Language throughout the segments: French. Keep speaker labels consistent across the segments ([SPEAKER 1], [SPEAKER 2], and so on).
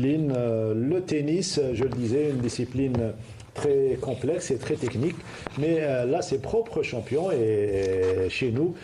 [SPEAKER 1] discipline, le tennis, je le disais, une discipline très complexe et très technique, mais là c'est propre champion et chez nous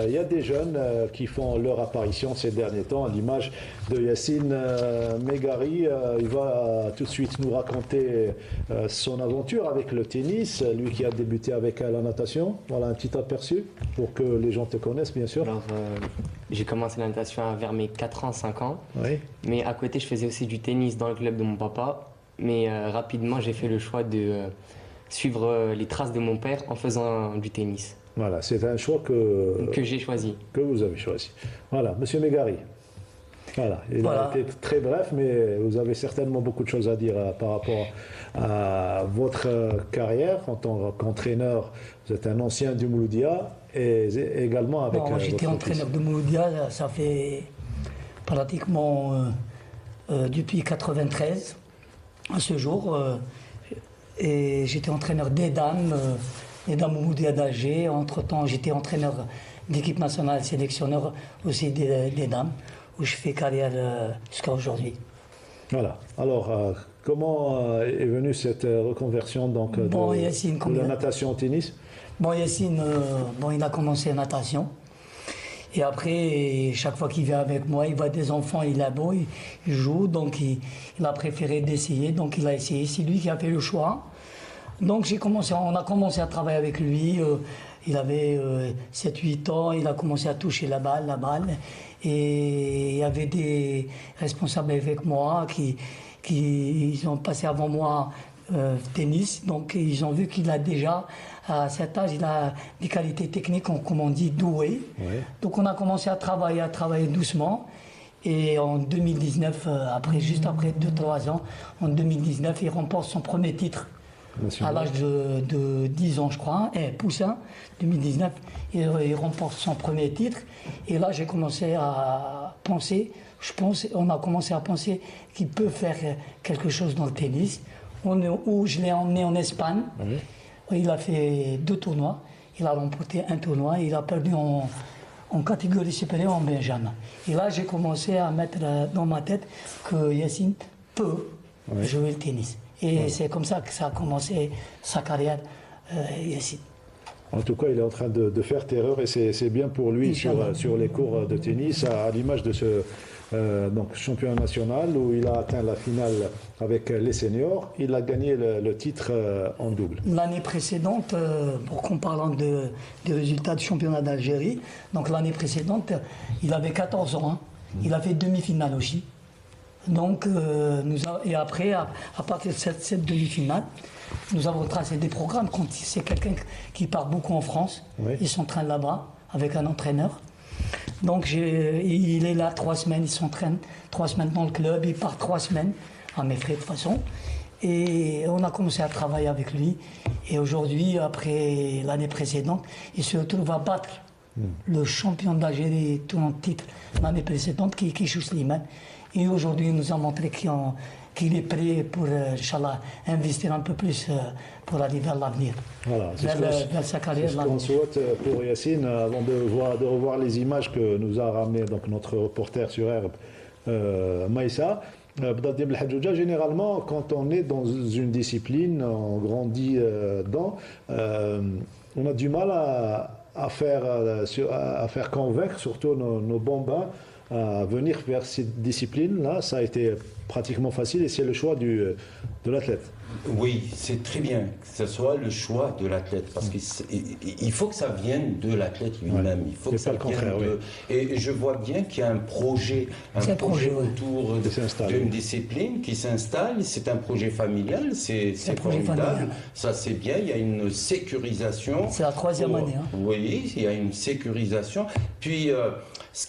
[SPEAKER 1] il y a des jeunes qui font leur apparition ces derniers temps, à l'image de Yacine Megari. Il va tout de suite nous raconter son aventure avec le tennis, lui qui a débuté avec la natation. Voilà un petit aperçu pour que les gens te connaissent bien sûr.
[SPEAKER 2] Alors, j'ai commencé la natation vers mes 4 ans, 5 ans,
[SPEAKER 1] Oui.
[SPEAKER 2] mais à côté je faisais aussi du tennis dans le club de mon papa. Mais rapidement, j'ai fait le choix de suivre les traces de mon père en faisant du tennis.
[SPEAKER 1] Voilà, c'est un choix que
[SPEAKER 2] j'ai choisi.
[SPEAKER 1] Que vous avez choisi. Voilà, Monsieur Megari. Voilà, il a été très bref, mais vous avez certainement beaucoup de choses à dire par rapport à votre carrière en tant qu'entraîneur. Vous êtes un ancien du Mouloudia et également avec.
[SPEAKER 3] J'étais entraîneur de Mouloudia, ça fait pratiquement depuis 93. À ce jour, et j'étais entraîneur des dames Mouloudia d'Alger. Entre-temps, j'étais entraîneur d'équipe nationale, sélectionneur aussi des dames, où je fais carrière jusqu'à aujourd'hui.
[SPEAKER 1] Voilà. Alors, comment est venue cette reconversion donc, de la natation au tennis?
[SPEAKER 3] Bon, Yacine, il a commencé la natation. Et après, chaque fois qu'il vient avec moi, il voit des enfants, il est beau, il joue, donc il a préféré d'essayer, donc il a essayé. C'est lui qui a fait le choix. Donc on a commencé à travailler avec lui. Il avait 7-8 ans, il a commencé à toucher la balle. Et il y avait des responsables avec moi qui ont passé avant moi tennis, donc ils ont vu qu'il a déjà, à cet âge, il a des qualités techniques, comme on dit, douées. Oui. Donc on a commencé à travailler doucement. Et en 2019, juste après 2-3 ans, en 2019, il remporte son premier titre. À l'âge de 10 ans, je crois, Poussin, 2019, il remporte son premier titre. Et là, j'ai commencé à penser, on a commencé à penser qu'il peut faire quelque chose dans le tennis. Où je l'ai emmené en Espagne. Oui. Il a fait 2 tournois. Il a remporté un tournoi. Il a perdu en catégorie supérieure en Benjamin. Et là, j'ai commencé à mettre dans ma tête que Yacine peut jouer le tennis. Et c'est comme ça que ça a commencé sa carrière, Yacine.
[SPEAKER 1] En tout cas, il est en train de faire terreur et c'est bien pour lui sur les cours de tennis, à l'image de ce donc, championnat national où il a atteint la finale avec les seniors. Il a gagné le titre en double.
[SPEAKER 3] L'année précédente, en parlant des résultats du championnat d'Algérie, donc l'année précédente, il avait 14 ans. Hein. Il a fait demi-finale aussi. Donc, et après, à partir de cette demi-finale, nous avons tracé des programmes. C'est quelqu'un qui part beaucoup en France. Oui. Il s'entraîne là-bas avec un entraîneur. Donc il est là 3 semaines, il s'entraîne 3 semaines dans le club, il part 3 semaines à mes frais de toute façon. Et on a commencé à travailler avec lui. Et aujourd'hui, après l'année précédente, il se retrouve à battre le champion d'Algérie, tout en titre, l'année précédente, qui est Kishou Slimane. Et aujourd'hui, il nous a montré qu'il est prêt pour, Inch'Allah, investir un peu plus pour aller vers l'avenir.
[SPEAKER 1] Voilà, vers sa carrière. C'est ce qu'on souhaite pour Yacine, avant de revoir les images que nous a ramenées donc, notre reporter sur Herbe, Maïssa. Généralement, quand on est dans une discipline, on grandit dedans, on a du mal à faire convaincre surtout nos bambins à venir vers cette discipline-là. Ça a été pratiquement facile et c'est le choix de l'athlète.
[SPEAKER 4] Oui, c'est très bien que ce soit le choix de l'athlète, parce qu'il faut que ça vienne de l'athlète lui-même.
[SPEAKER 1] Ouais.
[SPEAKER 4] Il faut que ça vienne de... Et je vois bien qu'il y a un projet autour d'une discipline qui s'installe. C'est un projet familial, c'est formidable. Ça, c'est bien. Il y a une sécurisation.
[SPEAKER 3] C'est la 3e année. Hein.
[SPEAKER 4] Oui, il y a une sécurisation. Puis, ce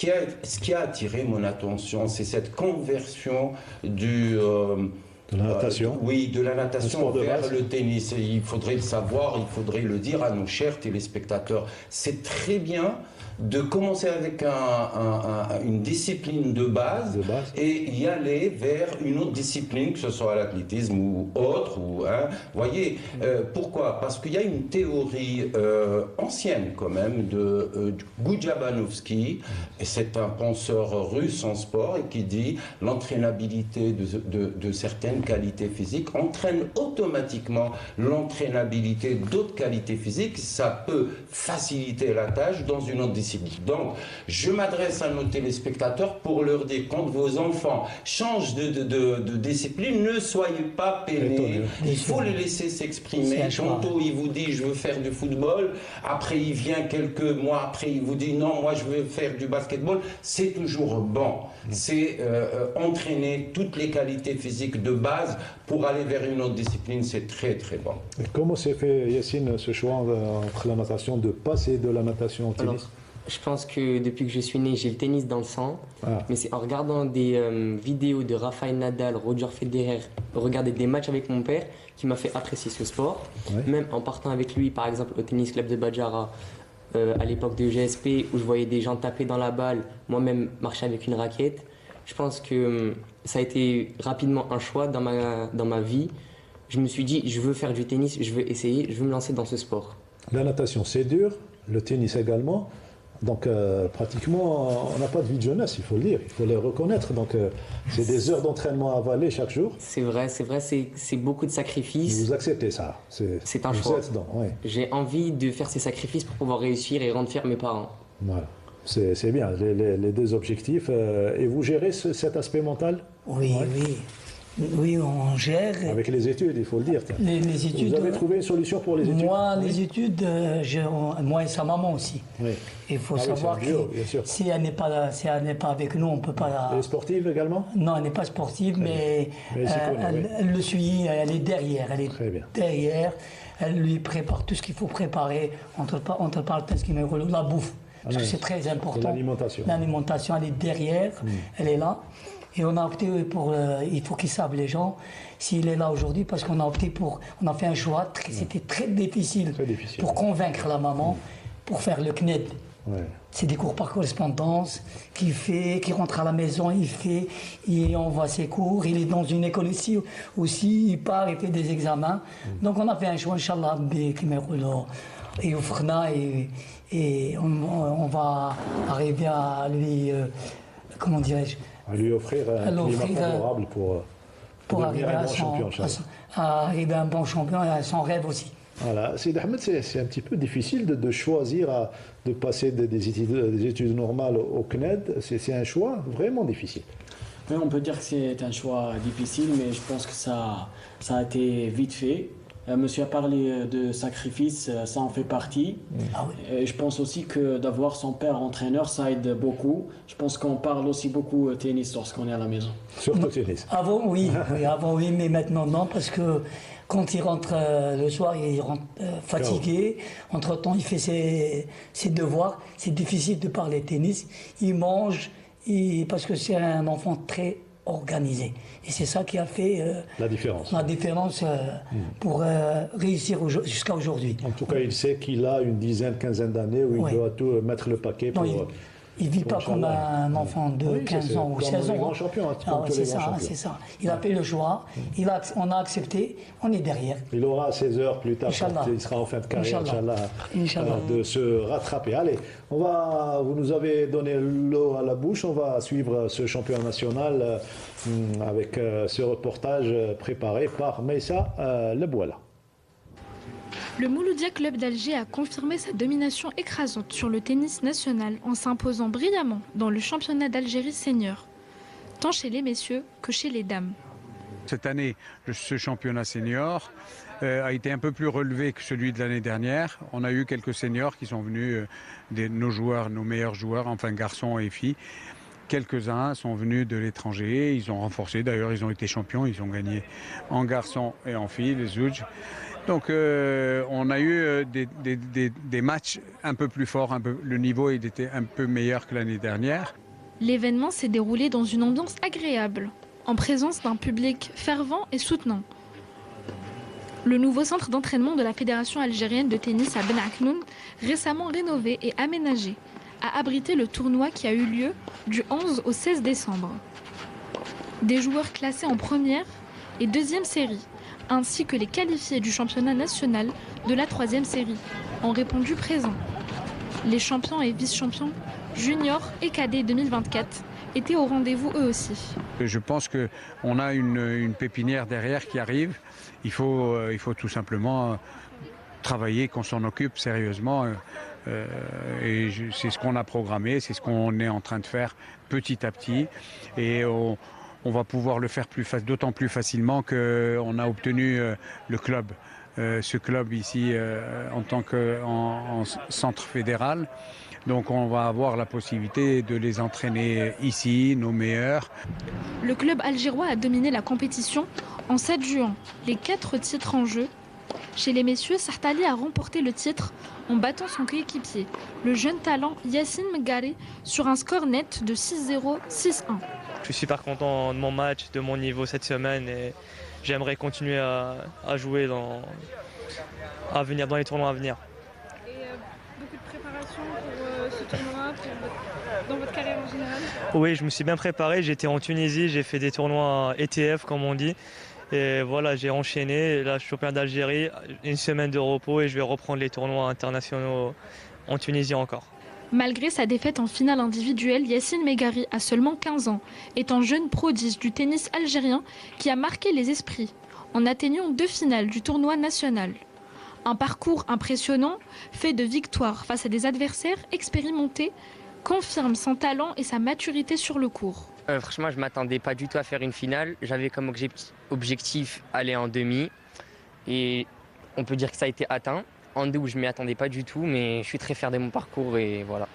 [SPEAKER 4] qui a attiré mon attention, c'est cette conversion
[SPEAKER 1] de la natation.
[SPEAKER 4] Oui, de la natation vers le tennis. Et il faudrait le savoir, il faudrait le dire à nos chers téléspectateurs. C'est très bien de commencer avec une discipline de base et y aller vers une autre discipline, que ce soit l'athlétisme ou autre. Voyez, pourquoi? Parce qu'il y a une théorie ancienne quand même de Gujabanovski, et c'est un penseur russe en sport, et qui dit l'entraînabilité de certaines qualités physiques entraîne automatiquement l'entraînabilité d'autres qualités physiques. Ça peut faciliter la tâche dans une autre discipline. Donc, je m'adresse à nos téléspectateurs pour leur dire, quand vos enfants changent de discipline, ne soyez pas peinés. Il faut les laisser s'exprimer. Tantôt, il vous dit, je veux faire du football. Après, il vient quelques mois après, il vous dit, non, moi, je veux faire du basketball. C'est toujours bon. C'est entraîner toutes les qualités physiques de base pour aller vers une autre discipline. C'est très, très bon.
[SPEAKER 1] Et comment s'est fait, Yacine, ce choix entre la natation, de passer de la natation au tennis?
[SPEAKER 2] Alors, je pense que depuis que je suis né, j'ai le tennis dans le sang. Mais c'est en regardant des vidéos de Rafael Nadal, Roger Federer, regarder des matchs avec mon père qui m'a fait apprécier ce sport. Même en partant avec lui, par exemple, au tennis club de Badjara, à l'époque de GSP, où je voyais des gens taper dans la balle, moi-même marcher avec une raquette. Je pense que ça a été rapidement un choix dans ma vie. Je me suis dit, je veux faire du tennis, je veux essayer, je veux me lancer dans ce sport.
[SPEAKER 1] La natation, c'est dur, le tennis également. Donc, pratiquement, on n'a pas de vie de jeunesse, il faut le dire, il faut le reconnaître. Donc, c'est des heures d'entraînement à avaler chaque jour.
[SPEAKER 2] C'est vrai, c'est beaucoup de sacrifices.
[SPEAKER 1] Vous acceptez ça?
[SPEAKER 2] C'est un choix. J'ai envie de faire ces sacrifices pour pouvoir réussir et rendre fiers mes parents.
[SPEAKER 1] Voilà. C'est bien, les deux objectifs. Et vous gérez cet aspect mental?
[SPEAKER 3] Oui, oui. Oui, on gère.
[SPEAKER 1] Avec les études, il faut le dire.
[SPEAKER 3] Les études.
[SPEAKER 1] Vous avez trouvé une solution pour les études?
[SPEAKER 3] Moi, les études, moi et sa maman aussi.
[SPEAKER 1] Oui.
[SPEAKER 3] Il faut savoir que si elle n'est pas avec nous, on ne peut pas.
[SPEAKER 1] Elle est sportive également?
[SPEAKER 3] Non, elle n'est pas sportive, mais elle le suit, elle est derrière. Elle est
[SPEAKER 1] très bien.
[SPEAKER 3] Derrière. Elle lui prépare tout ce qu'il faut préparer entre parenthèses, la bouffe. Parce que c'est très important.
[SPEAKER 1] L'alimentation.
[SPEAKER 3] L'alimentation, elle est derrière, elle est là. Et on a opté pour, il faut qu'ils savent les gens, s'il est là aujourd'hui, parce qu'on a opté on a fait un choix, c'était très difficile pour convaincre la maman, pour faire le CNED. C'est des cours par correspondance qu'il rentre à la maison, il envoie ses cours, il est dans une école ici aussi, il part, il fait des examens. Donc on a fait un choix, Inch'Allah, et on va arriver à lui, comment dirais-je,
[SPEAKER 1] à lui offrir un climat favorable pour
[SPEAKER 3] arriver
[SPEAKER 1] devenir un bon champion.
[SPEAKER 3] À arriver un bon champion et à son rêve aussi.
[SPEAKER 1] Voilà, Sidi Ahmed, c'est un petit peu difficile de choisir de passer des études normales au CNED. C'est un choix vraiment difficile.
[SPEAKER 5] Oui, on peut dire que c'est un choix difficile, mais je pense que ça a été vite fait. Monsieur a parlé de sacrifice, ça en fait partie. Et je pense aussi que d'avoir son père entraîneur, ça aide beaucoup. Je pense qu'on parle aussi beaucoup tennis lorsqu'on est à la maison.
[SPEAKER 1] Surtout tennis.
[SPEAKER 3] Avant, oui, mais maintenant, non, parce que quand il rentre le soir, il rentre fatigué. Entre-temps, il fait ses devoirs. C'est difficile de parler tennis. Il mange, parce que c'est un enfant très organisé. Et c'est ça qui a fait
[SPEAKER 1] la différence
[SPEAKER 3] pour réussir jusqu'à aujourd'hui.
[SPEAKER 1] En tout cas, il sait qu'il a une quinzaine d'années où il doit tout mettre le paquet pour...
[SPEAKER 3] Il ne vit pas comme un enfant de 15 ans ou 16 ans. C'est ça. Il a fait le choix, on a accepté, on est derrière.
[SPEAKER 1] Il aura 16 heures plus tard, quand il sera en fin de carrière, Inch'Allah, de se rattraper. Allez, vous nous avez donné l'eau à la bouche, on va suivre ce championnat national avec ce reportage préparé par Meissa Lebouala.
[SPEAKER 6] Le Mouloudia Club d'Alger a confirmé sa domination écrasante sur le tennis national en s'imposant brillamment dans le championnat d'Algérie senior, tant chez les messieurs que chez les dames.
[SPEAKER 7] Cette année, ce championnat senior a été un peu plus relevé que celui de l'année dernière. On a eu quelques seniors qui sont venus, nos meilleurs joueurs, enfin garçons et filles. Quelques-uns sont venus de l'étranger, ils ont renforcé, d'ailleurs ils ont été champions, ils ont gagné en garçons et en filles, les Zouj. Donc on a eu des matchs un peu plus forts, le niveau il était un peu meilleur que l'année dernière.
[SPEAKER 6] L'événement s'est déroulé dans une ambiance agréable, en présence d'un public fervent et soutenant. Le nouveau centre d'entraînement de la Fédération algérienne de tennis à Ben Aknoun, récemment rénové et aménagé, a abrité le tournoi qui a eu lieu du 11 au 16 décembre. Des joueurs classés en première et deuxième série, ainsi que les qualifiés du championnat national de la troisième série, ont répondu présent. Les champions et vice-champions, juniors et cadets 2024, étaient au rendez-vous eux aussi.
[SPEAKER 7] Je pense qu'on a une pépinière derrière qui arrive. Il faut tout simplement travailler, qu'on s'en occupe sérieusement. Et c'est ce qu'on a programmé, c'est ce qu'on est en train de faire petit à petit. Et on va pouvoir le faire d'autant plus facilement qu'on a obtenu le club. Ce club ici en tant qu'en centre fédéral. Donc on va avoir la possibilité de les entraîner ici, nos meilleurs.
[SPEAKER 6] Le club algérois a dominé la compétition en 7 juin, les 4 titres en jeu. Chez les messieurs, Sahtali a remporté le titre en battant son coéquipier, le jeune talent Yassine Megari, sur un score net de 6-0, 6-1.
[SPEAKER 8] Je suis super content de mon match, de mon niveau cette semaine et j'aimerais continuer à jouer à venir dans les tournois à venir.
[SPEAKER 6] Beaucoup de préparation pour ce tournoi, dans votre carrière en général?
[SPEAKER 8] Oui, je me suis bien préparé. J'étais en Tunisie, j'ai fait des tournois ETF comme on dit. Et voilà, j'ai enchaîné. Là, je suis champion d'Algérie, une semaine de repos et je vais reprendre les tournois internationaux en Tunisie encore.
[SPEAKER 6] Malgré sa défaite en finale individuelle, Yassine Megari a seulement 15 ans, est un jeune prodige du tennis algérien qui a marqué les esprits en atteignant 2 finales du tournoi national. Un parcours impressionnant, fait de victoires face à des adversaires expérimentés, confirme son talent et sa maturité sur le court.
[SPEAKER 2] Franchement, je ne m'attendais pas du tout à faire une finale. J'avais comme objectif aller en demi et on peut dire que ça a été atteint. En double, je ne m'y attendais pas du tout, mais je suis très fier de mon parcours et voilà.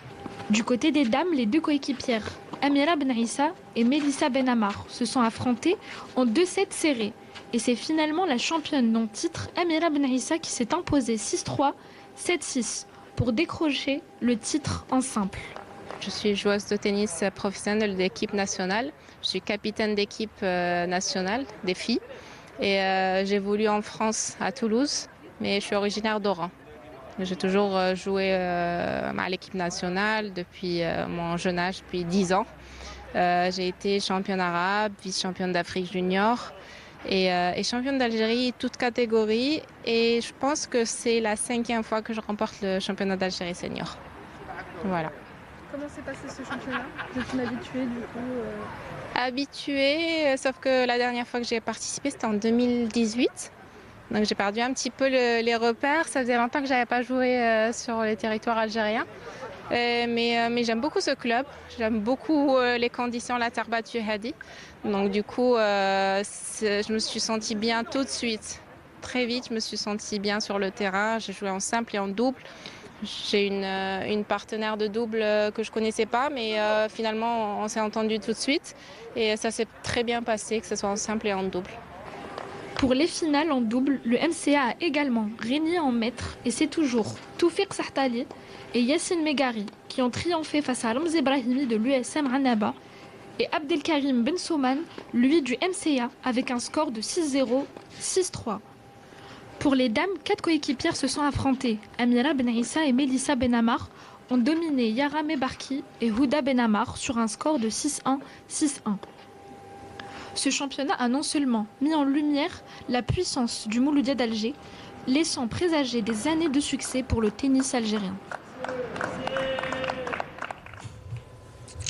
[SPEAKER 6] Du côté des dames, les 2 coéquipières, Amira Benissa et Melissa Benamar, se sont affrontées en 2 sets serrés. Et c'est finalement la championne non titre, Amira Benissa, qui s'est imposée 6-3, 7-6 pour décrocher le titre en simple.
[SPEAKER 9] Je suis joueuse de tennis professionnelle d'équipe nationale. Je suis capitaine d'équipe nationale des filles. Et j'évolue en France, à Toulouse, mais je suis originaire d'Oran. J'ai toujours joué à l'équipe nationale depuis mon jeune âge, depuis 10 ans. J'ai été championne arabe, vice-championne d'Afrique junior et championne d'Algérie, toutes catégories. Et je pense que c'est la 5e fois que je remporte le championnat d'Algérie senior. Voilà.
[SPEAKER 6] Comment s'est passé ce championnat? Vous êtes une habituée du coup
[SPEAKER 9] Habituée, sauf que la dernière fois que j'ai participé, c'était en 2018. Donc j'ai perdu un petit peu les repères. Ça faisait longtemps que je n'avais pas joué sur les territoires algériens. Mais j'aime beaucoup ce club. J'aime beaucoup les conditions, la terre battue Hadi. Donc du coup, je me suis sentie bien tout de suite. Très vite, je me suis sentie bien sur le terrain. J'ai joué en simple et en double. J'ai une partenaire de double que je ne connaissais pas, mais finalement, on s'est entendu tout de suite. Et ça s'est très bien passé, que ce soit en simple et en double.
[SPEAKER 6] Pour les finales en double, le MCA a également régné en maître et c'est toujours Toufiq Sahtali et Yassine Megari qui ont triomphé face à Ramzi Brahimi de l'USM Annaba et Abdelkarim Ben Souman, lui du MCA, avec un score de 6-0, 6-3. Pour les dames, 4 coéquipières se sont affrontées. Amira Benissa et Melissa Benamar ont dominé Yara Mebarki et Houda Benamar sur un score de 6-1, 6-1. Ce championnat a non seulement mis en lumière la puissance du Mouloudia d'Alger, laissant présager des années de succès pour le tennis algérien.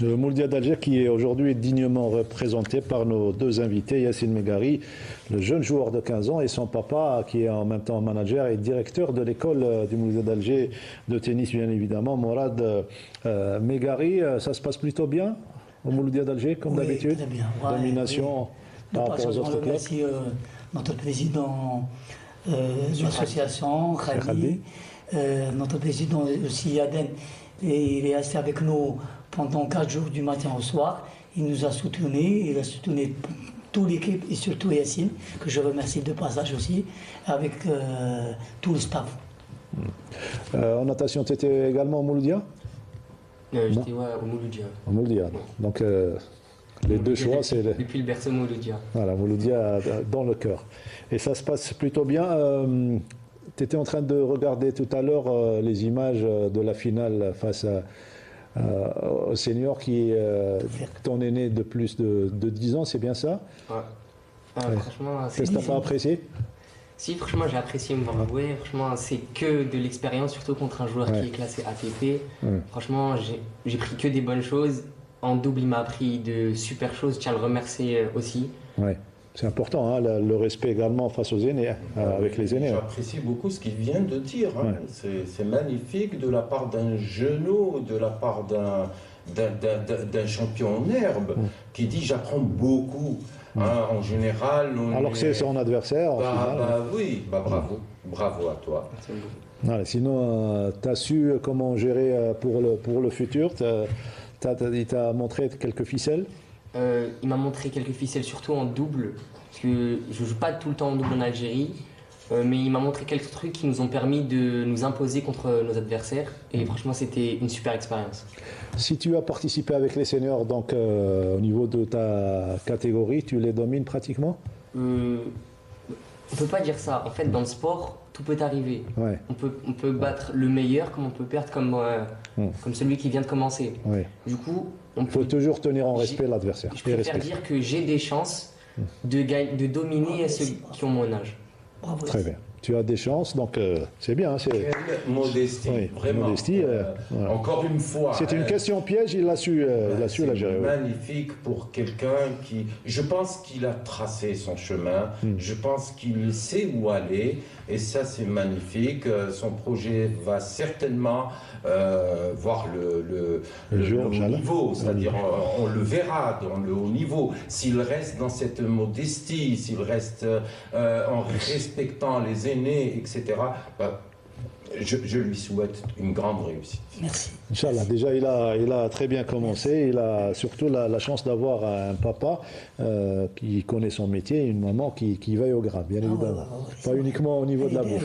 [SPEAKER 1] Le Mouloudia d'Alger qui est aujourd'hui dignement représenté par nos 2 invités, Yassine Megari, le jeune joueur de 15 ans, et son papa qui est en même temps manager et directeur de l'école du Mouloudia d'Alger de tennis, bien évidemment, Morad Megari. Ça se passe plutôt bien au Mouloudia d'Alger, comme d'habitude?
[SPEAKER 3] Très bien.
[SPEAKER 1] Domination par rapport aux autres clubs.
[SPEAKER 3] Merci notre président de l'association, Khadi, notre président aussi, Yaden, et il est resté avec nous pendant 4 jours du matin au soir. Il nous a soutenus, il a soutenu toute l'équipe et surtout Yassine, que je remercie de passage aussi, avec tout le staff.
[SPEAKER 1] En natation, tu étais également au Mouloudia?
[SPEAKER 2] J'étais au Mouloudia.
[SPEAKER 1] Au Mouloudia. Donc les 2 choix, c'est...
[SPEAKER 2] Depuis le berceau Mouloudia.
[SPEAKER 1] Voilà, Mouloudia dans le cœur. Et ça se passe plutôt bien. Tu étais en train de regarder tout à l'heure les images de la finale face senior qui est ton aîné de plus de 10 ans, c'est bien ça?
[SPEAKER 2] Ouais. Franchement,
[SPEAKER 1] qu'est-ce que tu n'as pas apprécié?
[SPEAKER 2] Si, franchement, j'ai apprécié me voir jouer. Franchement, c'est que de l'expérience, surtout contre un joueur qui est classé ATP. Franchement, j'ai pris que des bonnes choses. En double, il m'a appris de super choses. Je tiens à le remercier aussi.
[SPEAKER 1] Ouais. C'est important, hein, le respect également face aux aînés, avec les aînés.
[SPEAKER 4] J'apprécie beaucoup ce qu'il vient de dire. Hein. C'est magnifique de la part d'un genou, de la part d'un champion en herbe, qui dit j'apprends beaucoup. Hein, en général,
[SPEAKER 1] alors que c'est son adversaire.
[SPEAKER 4] Oui, bravo à toi.
[SPEAKER 1] Voilà, sinon, tu as su comment gérer pour le futur. Il t'a montré quelques ficelles.
[SPEAKER 2] Il m'a montré quelques ficelles, surtout en double, parce que je ne joue pas tout le temps en double en Algérie, mais il m'a montré quelques trucs qui nous ont permis de nous imposer contre nos adversaires, et franchement c'était une super expérience.
[SPEAKER 1] Si tu as participé avec les seniors, donc au niveau de ta catégorie, tu les domines pratiquement?
[SPEAKER 2] On ne peut pas dire ça, en fait dans le sport, tout peut arriver.
[SPEAKER 1] Ouais.
[SPEAKER 2] On peut battre le meilleur comme on peut perdre comme celui qui vient de commencer.
[SPEAKER 1] Ouais.
[SPEAKER 2] Du coup,
[SPEAKER 1] il faut toujours tenir en respect l'adversaire.
[SPEAKER 2] Je préfère dire que j'ai des chances de dominer ceux qui ont mon âge.
[SPEAKER 1] Bravo. Très bien. Tu as des chances, donc c'est bien.
[SPEAKER 4] Quelle modestie, vraiment.
[SPEAKER 1] Modestie,
[SPEAKER 4] voilà. Encore une fois.
[SPEAKER 1] C'est une question piège, il a su la gérer.
[SPEAKER 4] Magnifique pour quelqu'un qui. Je pense qu'il a tracé son chemin, je pense qu'il sait où aller, et ça c'est magnifique. Son projet va certainement voir le haut niveau, c'est-à-dire on le verra dans le haut niveau. S'il reste dans cette modestie, s'il reste en respectant les aînés, etc., je lui souhaite une grande réussite.
[SPEAKER 3] Merci.
[SPEAKER 1] Inch'Allah, déjà il a très bien commencé, il a surtout la chance d'avoir un papa qui connaît son métier et une maman qui veille au gras, bien évidemment. Pas uniquement au niveau de la bouffe,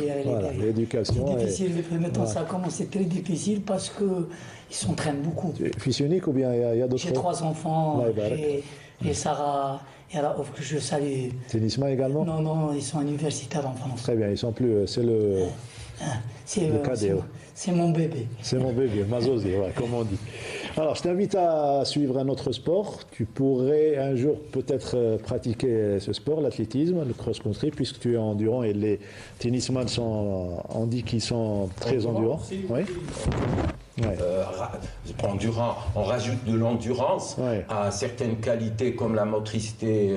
[SPEAKER 1] l'éducation.
[SPEAKER 3] C'est difficile, les premiers temps ça a commencé très difficile parce qu'ils s'entraînent beaucoup.
[SPEAKER 1] Fils unique ou bien il y a d'autres?
[SPEAKER 3] J'ai 3 enfants, et Sarah et Raouf que je salue.
[SPEAKER 1] C'est Nisma également?
[SPEAKER 3] Non, ils sont universitaires en France.
[SPEAKER 1] Très bien, ils sont plus, c'est le cadet.
[SPEAKER 3] C'est mon bébé.
[SPEAKER 1] C'est mon bébé, Mazozi, comme on dit. Alors, je t'invite à suivre un autre sport. Tu pourrais un jour peut-être pratiquer ce sport, l'athlétisme, le cross-country, puisque tu es endurant et les tennisman on dit qu'ils sont très endurants. Oui.
[SPEAKER 4] Endurant, on rajoute de l'endurance à certaines qualités comme la motricité,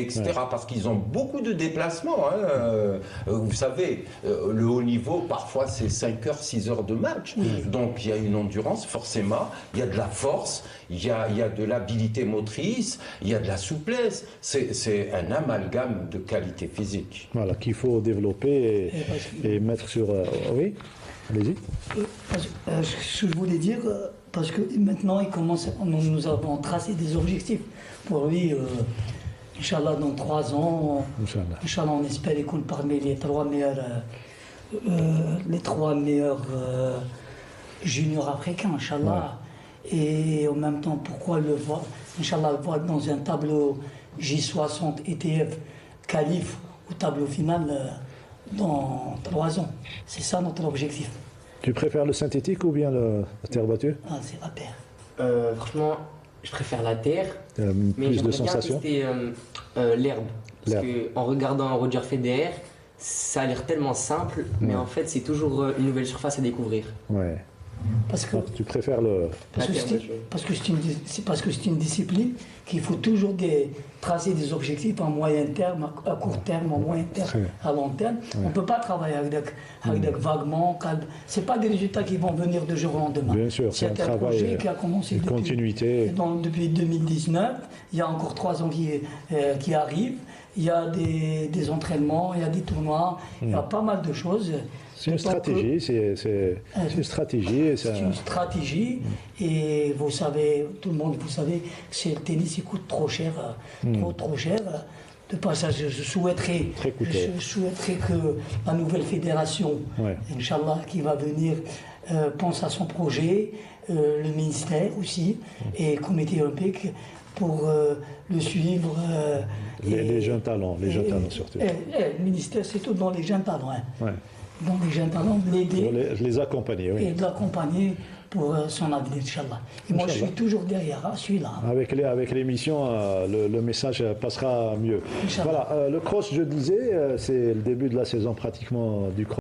[SPEAKER 4] etc. Parce qu'ils ont beaucoup de déplacements. Hein. Vous savez, le haut niveau, parfois c'est 5 heures, 6 heures de match. Donc il y a une endurance, forcément. Il y a de la force, il y a de l'habilité motrice, il y a de la souplesse. C'est un amalgame de qualité physique.
[SPEAKER 1] Voilà, qu'il faut développer et mettre sur... oui. Allez-y.
[SPEAKER 3] Ce que je voulais dire, parce que maintenant nous avons tracé des objectifs pour lui. Inch'Allah, dans 3 ans, Inch'Allah, on espère qu'il compte parmi les 3 meilleurs juniors africains, Inch'Allah. Et en même temps, pourquoi le voir, Inch'Allah, le voir dans un tableau J60 ETF qualif au tableau final dans 3 ans. C'est ça notre objectif.
[SPEAKER 1] Tu préfères le synthétique ou bien la terre battue?
[SPEAKER 3] C'est la terre.
[SPEAKER 2] Franchement, je préfère la terre, mais
[SPEAKER 1] plus de
[SPEAKER 2] j'aimerais bien
[SPEAKER 1] sensations.
[SPEAKER 2] tester l'herbe. Parce qu'en regardant Roger Federer, ça a l'air tellement simple, mais en fait c'est toujours une nouvelle surface à découvrir.
[SPEAKER 1] Ouais.
[SPEAKER 3] Parce que,
[SPEAKER 1] tu préfères le...
[SPEAKER 3] Parce que c'est une discipline qu'il faut toujours tracer des objectifs à moyen terme, à court terme, à moyen terme, à long terme. On ne peut pas travailler avec vaguement. Ce n'est pas des résultats qui vont venir de jour au lendemain.
[SPEAKER 1] Bien sûr, c'est un travail,
[SPEAKER 3] projet qui a commencé depuis 2019. Il y a encore 3 ans qui arrivent. Il y a des entraînements, il y a des tournois, il y a pas mal de choses.
[SPEAKER 1] C'est une stratégie, c'est une stratégie.
[SPEAKER 3] C'est une stratégie, et vous savez, tout le monde, vous savez que le tennis il coûte trop cher, trop cher. De passage, je souhaiterais que la nouvelle fédération, Inch'Allah, qui va venir, pense à son projet, le ministère aussi, et le comité olympique, pour le suivre.
[SPEAKER 1] Les jeunes talents, surtout.
[SPEAKER 3] Le ministère, c'est tout dans les jeunes talents. dans des jeunes talents, de l'aider.
[SPEAKER 1] Les accompagner, oui.
[SPEAKER 3] Et de l'accompagner pour son avenir, Inch'Allah. Et moi, je suis toujours derrière, je suis là.
[SPEAKER 1] Avec l'émission, le message passera mieux. Voilà, le cross, je disais, c'est le début de la saison pratiquement du cross.